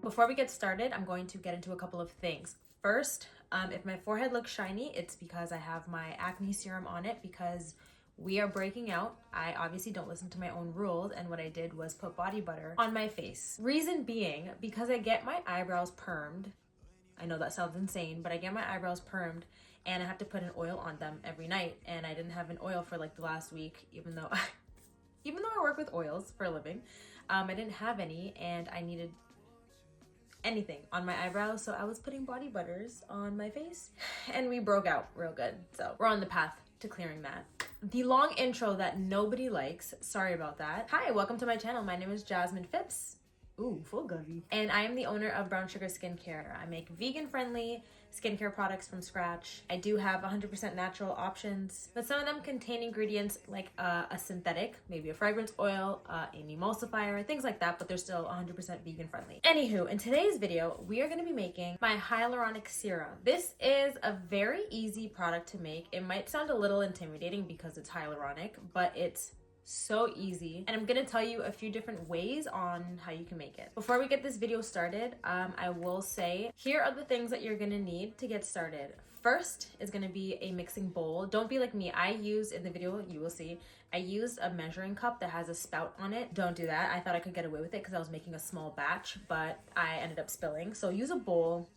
Before we get started, I'm going to get into a couple of things. First, if my forehead looks shiny, it's because I have my acne serum on it because we are breaking out. I obviously don't listen to my own rules, and what I did was put body butter on my face. Reason being, because I get my eyebrows permed. I know that sounds insane, but I get my eyebrows permed and I have to put an oil on them every night, and I didn't have an oil for like the last week, even though I work with oils for a living. I didn't have any, and I needed anything on my eyebrows, so I was putting body butters on my face and we broke out real good. So we're on the path to clearing that. The long intro that nobody likes, sorry about that. Hi, welcome to my channel. My name is Jasmine Phipps. Ooh, full govy. And I am the owner of Brown Sugar Skincare. I make vegan-friendly skincare products from scratch. I do have 100% natural options, but some of them contain ingredients like a synthetic, maybe a fragrance oil, an emulsifier, things like that, but they're still 100% vegan-friendly. Anywho, in today's video, we are gonna be making my Hyaluronic Serum. This is a very easy product to make. It might sound a little intimidating because it's hyaluronic, but it's so easy, and I'm gonna tell you a few different ways on how you can make it. Before we get this video started, I will say here are the things that you're gonna need to get started. First is gonna be a mixing bowl. Don't be like me. I used, in the video you will see, I used a measuring cup that has a spout on it. Don't do that. I thought I could get away with it because I was making a small batch, but I ended up spilling. So use a bowl.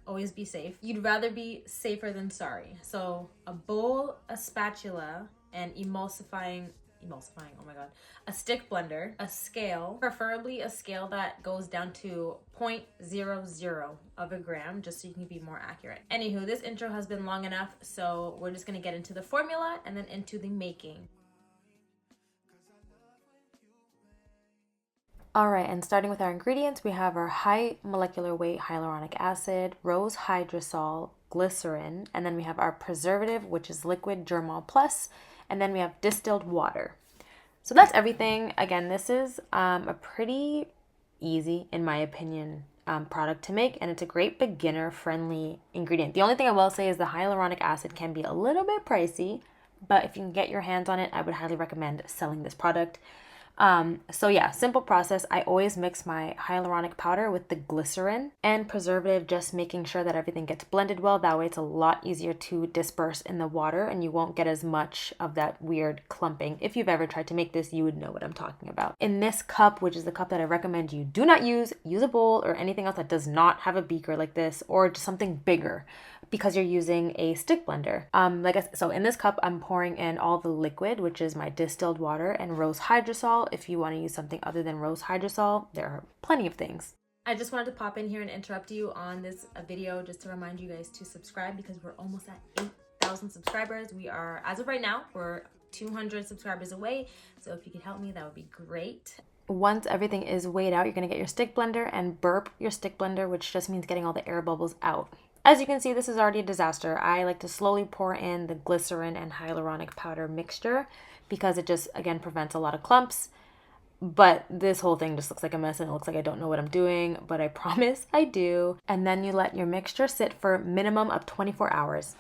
Always be safe. You'd rather be safer than sorry. So a bowl, a spatula, and oh my god, a stick blender, a scale, preferably a scale that goes down to 0.00 of a gram, just so you can be more accurate. Anywho, this intro has been long enough, so we're just gonna get into the formula and then into the making. Alright, and starting with our ingredients, we have our high molecular weight hyaluronic acid, rose hydrosol, glycerin, and then we have our preservative, which is liquid Germol Plus, and then we have distilled water. So that's everything. Again, this is a pretty easy, in my opinion, product to make, and it's a great beginner-friendly ingredient. The only thing I will say is the hyaluronic acid can be a little bit pricey, but if you can get your hands on it, I would highly recommend selling this product. So yeah, simple process. I always mix my hyaluronic powder with the glycerin and preservative, just making sure that everything gets blended well. That way it's a lot easier to disperse in the water and you won't get as much of that weird clumping. If you've ever tried to make this, you would know what I'm talking about. In this cup, which is the cup that I recommend you do not use a bowl or anything else that does not have a beaker like this, or just something bigger, because you're using a stick blender. So in this cup, I'm pouring in all the liquid, which is my distilled water and rose hydrosol. If you want to use something other than rose hydrosol, there are plenty of things. I just wanted to pop in here and interrupt you on this video just to remind you guys to subscribe, because we're almost at 8,000 subscribers. We are, as of right now, we're 200 subscribers away. So if you could help me, that would be great. Once everything is weighed out, you're going to get your stick blender and burp your stick blender, which just means getting all the air bubbles out. As you can see, this is already a disaster. I like to slowly pour in the glycerin and hyaluronic powder mixture because it just, again, prevents a lot of clumps. But this whole thing just looks like a mess and it looks like I don't know what I'm doing, but I promise I do. And then you let your mixture sit for a minimum of 24 hours.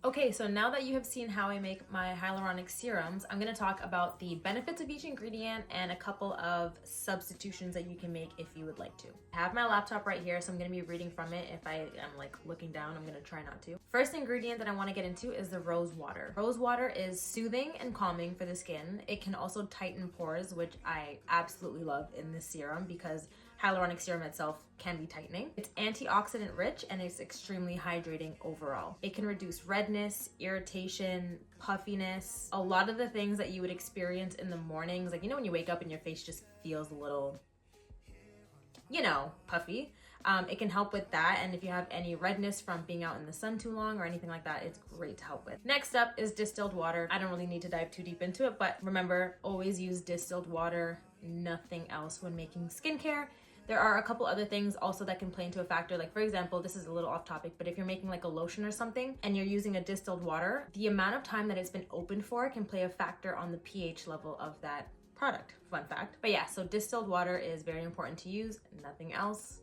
Okay, so now that you have seen how I make my hyaluronic serums, I'm going to talk about the benefits of each ingredient and a couple of substitutions that you can make if you would like to. I have my laptop right here, so I'm going to be reading from it. If I am like looking down, I'm going to try not to. First ingredient that I want to get into is the rose water. Rose water is soothing and calming for the skin. It can also tighten pores, which I absolutely love in this serum because hyaluronic serum itself can be tightening. It's antioxidant rich and it's extremely hydrating overall. It can reduce redness, irritation, puffiness, a lot of the things that you would experience in the mornings. Like, you know, when you wake up and your face just feels a little, you know, puffy. It can help with that, and if you have any redness from being out in the sun too long or anything like that, it's great to help with. Next up is distilled water. I don't really need to dive too deep into it, but remember, always use distilled water, nothing else when making skincare. There are a couple other things also that can play into a factor. Like for example, this is a little off topic, but if you're making like a lotion or something and you're using a distilled water, the amount of time that it's been open for can play a factor on the pH level of that product. Fun fact. But yeah, so distilled water is very important to use, nothing else.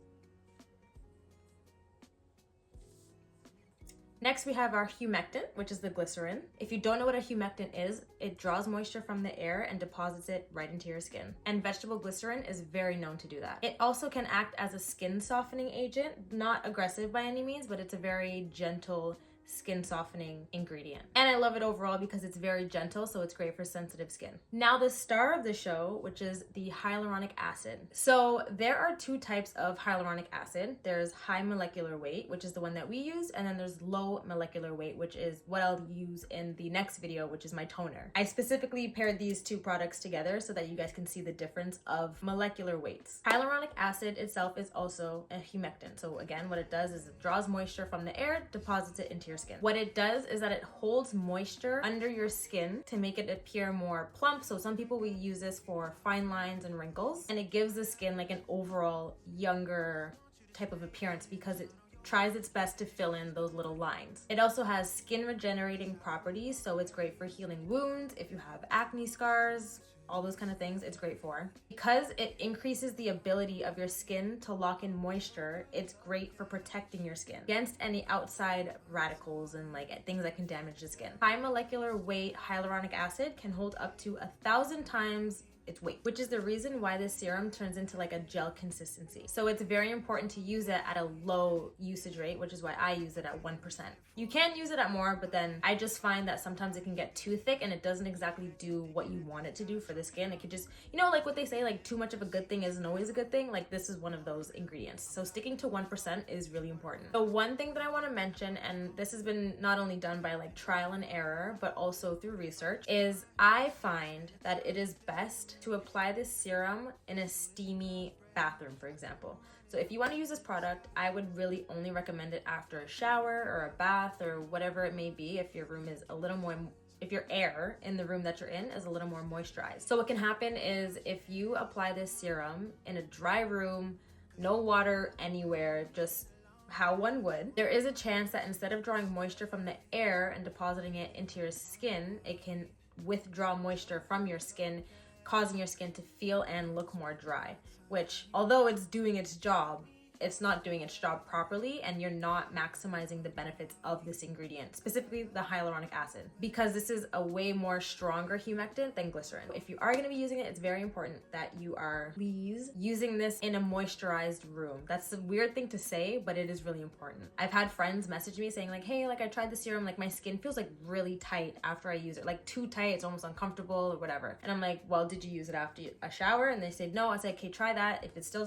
Next, we have our humectant, which is the glycerin. If you don't know what a humectant is, it draws moisture from the air and deposits it right into your skin. And vegetable glycerin is very known to do that. It also can act as a skin softening agent, not aggressive by any means, but it's a very gentle skin softening ingredient. And I love it overall because it's very gentle, so it's great for sensitive skin. Now the star of the show, which is the hyaluronic acid. So there are two types of hyaluronic acid. There's high molecular weight, which is the one that we use, and then there's low molecular weight, which is what I'll use in the next video, which is my toner. I specifically paired these two products together so that you guys can see the difference of molecular weights. Hyaluronic acid itself is also a humectant. So again, what it does is it draws moisture from the air, deposits it into your skin. What it does is that it holds moisture under your skin to make it appear more plump. So some people will use this for fine lines and wrinkles, and it gives the skin like an overall younger type of appearance because it tries its best to fill in those little lines. It also has skin regenerating properties, so it's great for healing wounds. If you have acne scars, all those kind of things, it's great for. Because it increases the ability of your skin to lock in moisture, it's great for protecting your skin against any outside radicals and like things that can damage the skin. High molecular weight hyaluronic acid can hold up to 1,000 times its weight, which is the reason why this serum turns into like a gel consistency. So it's very important to use it at a low usage rate, which is why I use it at 1%. You can use it at more, but then I just find that sometimes it can get too thick and it doesn't exactly do what you want it to do for the skin. It could just, you know, like what they say, like too much of a good thing isn't always a good thing. Like this is one of those ingredients. So sticking to 1% is really important. The one thing that I want to mention, and this has been not only done by like trial and error, but also through research, is I find that it is best to apply this serum in a steamy bathroom, for example. So if you want to use this product, I would really only recommend it after a shower or a bath or whatever it may be, if your room is a little more, if your air in the room that you're in is a little more moisturized. So what can happen is if you apply this serum in a dry room, no water anywhere, just how one would, there is a chance that instead of drawing moisture from the air and depositing it into your skin, it can withdraw moisture from your skin, causing your skin to feel and look more dry, which although it's doing its job, it's not doing its job properly, and you're not maximizing the benefits of this ingredient, specifically the hyaluronic acid, because this is a way more stronger humectant than glycerin. If you are going to be using it, it's very important that you are please using this in a moisturized room. That's a weird thing to say, but it is really important. I've had friends message me saying like, hey, like I tried the serum, like my skin feels like really tight after I use it, like too tight, it's almost uncomfortable or whatever. And I'm like, well, did you use it after a shower? And they said no. I said, okay, try that. If it still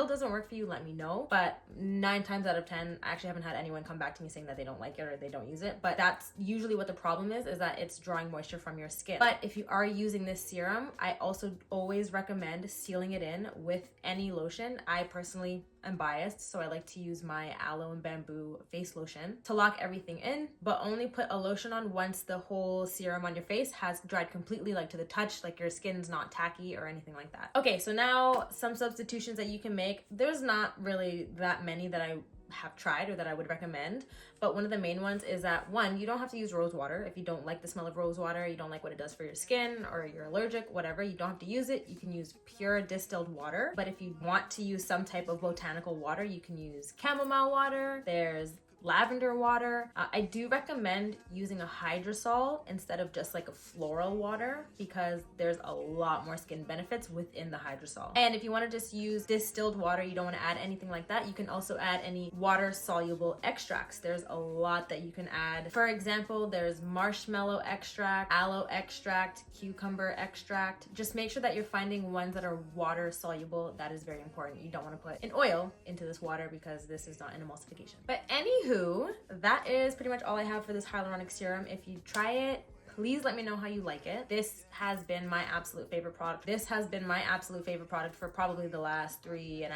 doesn't work for you, let me know. But 9 times out of 10, I actually haven't had anyone come back to me saying that they don't like it or they don't use it. But that's usually what the problem is that it's drawing moisture from your skin. But if you are using this serum, I also always recommend sealing it in with any lotion. I personally am biased, so I like to use my aloe and bamboo face lotion to lock everything in, but only put a lotion on once the whole serum on your face has dried completely, like to the touch, like your skin's not tacky or anything like that. Okay, so now some substitutions that you can make. There's not really that many that I have tried or that I would recommend, but one of the main ones is that, one, you don't have to use rose water. If you don't like the smell of rose water, you don't like what it does for your skin, or you're allergic, whatever, you don't have to use it. You can use pure distilled water. But if you want to use some type of botanical water, you can use chamomile water. There's lavender water. I do recommend using a hydrosol instead of just like a floral water, because there's a lot more skin benefits within the hydrosol. And if you want to just use distilled water, you don't want to add anything like that, you can also add any water soluble extracts. There's a lot that you can add. For example, there's marshmallow extract, aloe extract, cucumber extract. Just make sure that you're finding ones that are water soluble. That is very important. You don't want to put an oil into this water because this is not an emulsification. But anywho, that is pretty much all I have for this hyaluronic serum. If you try it, please let me know how you like it. This has been my absolute favorite product. This has been my absolute favorite product for probably the last 3.5,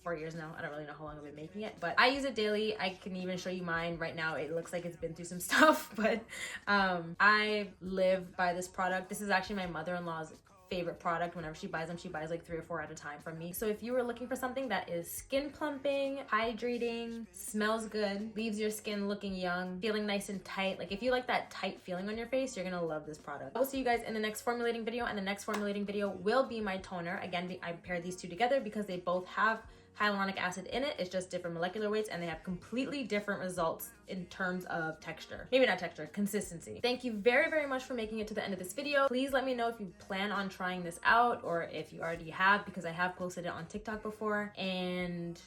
4 years now. I don't really know how long I've been making it, but I use it daily. I can even show you mine right now. It looks like it's been through some stuff, but I live by this product. This is actually my mother-in-law's favorite product. Whenever she buys them, she buys like 3 or 4 at a time from me. So if you were looking for something that is skin plumping, hydrating, smells good, leaves your skin looking young, feeling nice and tight, like if you like that tight feeling on your face, you're gonna love this product. I will see you guys in the next formulating video, and the next formulating video will be my toner. Again, I paired these two together because they both have hyaluronic acid in it. It's just different molecular weights, and they have completely different results in terms of texture. Maybe not texture, consistency. Thank you very, very much for making it to the end of this video. Please let me know if you plan on trying this out, or if you already have, because I have posted it on TikTok before, and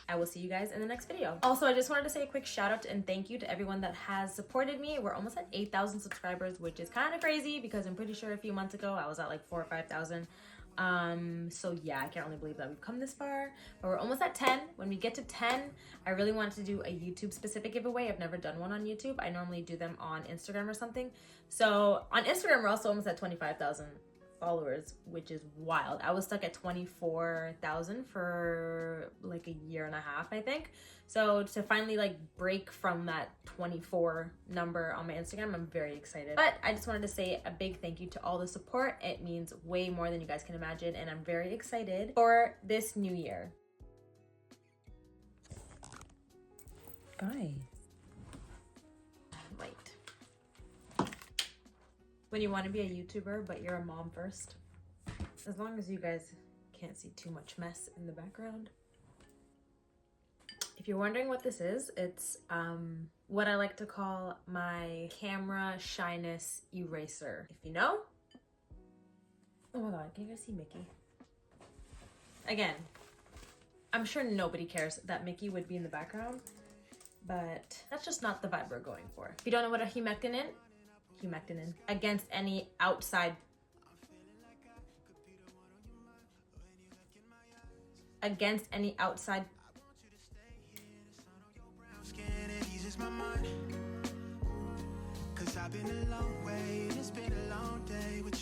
I will see you guys in the next video. Also, I just wanted to say a quick shout out and thank you to everyone that has supported me. We're almost at 8,000 subscribers, which is kind of crazy because I'm pretty sure a few months ago I was at like 4,000 or 5,000. So yeah, I can't really believe that we've come this far, but we're almost at 10. When we get to 10, I really wanted to do a YouTube specific giveaway. I've never done one on YouTube. I normally do them on Instagram or something. So on Instagram, we're also almost at 25,000 followers, which is wild. I was stuck at 24,000 for like a year and a half, I think. So to finally like break from that 24 number on my Instagram, I'm very excited. But I just wanted to say a big thank you to all the support. It means way more than you guys can imagine, and I'm very excited for this new year. Guys, right. When you want to be a YouTuber, but you're a mom first, as long as you guys can't see too much mess in the background. If you're wondering what this is, it's what I like to call my camera shyness eraser. If you know, oh my God, can you guys see Mickey? Again, I'm sure nobody cares that Mickey would be in the background, but that's just not the vibe we're going for. If you don't know what a humectant against any outside my mind, 'cause I've been a long way, it's been a long day with